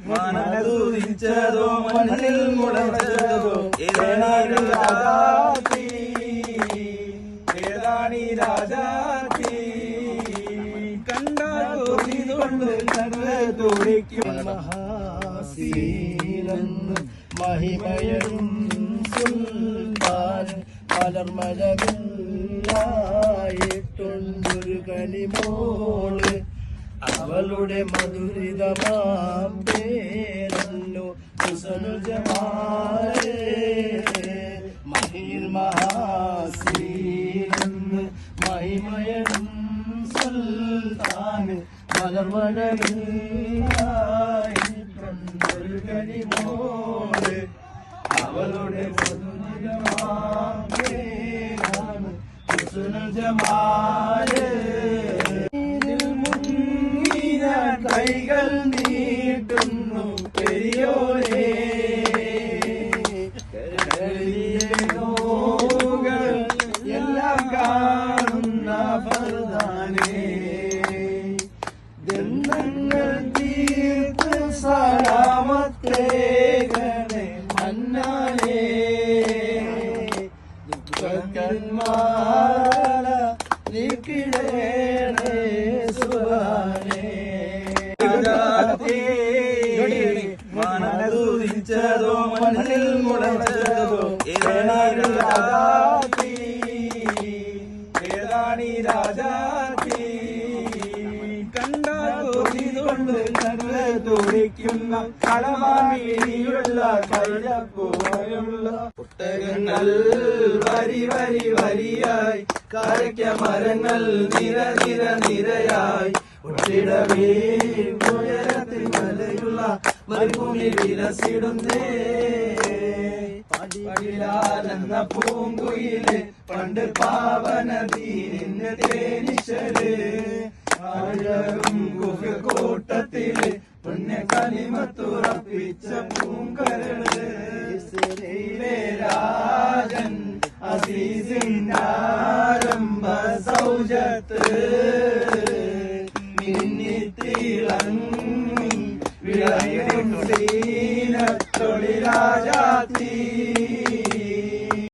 മനതുദിച്ചതോ മണ്ണിൽ മുളച്ചതോ ഏതാണി രാജാത്തി കണ്ടാൽ തുടിക്കും മഹാശീലെന്ന് മഹിമയും സുൽത്താൻ മലർമഴവില്ലായിട്ടൊരു കനിമോള് അവളുടെ മധുരിതമാം പേരല്ലോ സുസനുജമാരേ മഹിൽ മഹാശീലെന്ന് മഹിമയും സുൽത്താൻ മലർമഴവില്ലായിട്ടൊരു കനിമോള് അവളുടെ മധുരിതമാം പേരാണ് സുസനുജമാരേ കൈകൾ നീട്ടുന്നു പെരിയോരേ എല്ലാം കാണുന്ന ഫർദാനേ ദന്തങ്ങൾ തീർത്ത് സലാമത്തേകണേ മന്നാനേ ദുഃഖന്മാര നീക്കിടേണേ സുബാനേ മനതുദിച്ചതോ മണ്ണിൽ മുളച്ചതോ ഏതാണി രാജാത്തി കണ്ടാൽ തുടിക്കുന്ന കളമാമിയുള്ള കൈലപ്പോലുള്ള ഒട്ടകങ്ങൾ വരി വരി വരിയായി കാരക്ക മരങ്ങൾ നിര നിര നിരയായി ഉയരത്തിൽ മലയുള്ള മരുഭൂമി വിലസിടുന്നേ പടിലാലെന്ന പൂങ്കുയിലെ പണ്ട് പാവനദീനിന്റെ തേനിശല് കൂട്ടത്തില് പുണ്യ കലിമത്തുറപ്പിച്ച പൂങ്കരൾ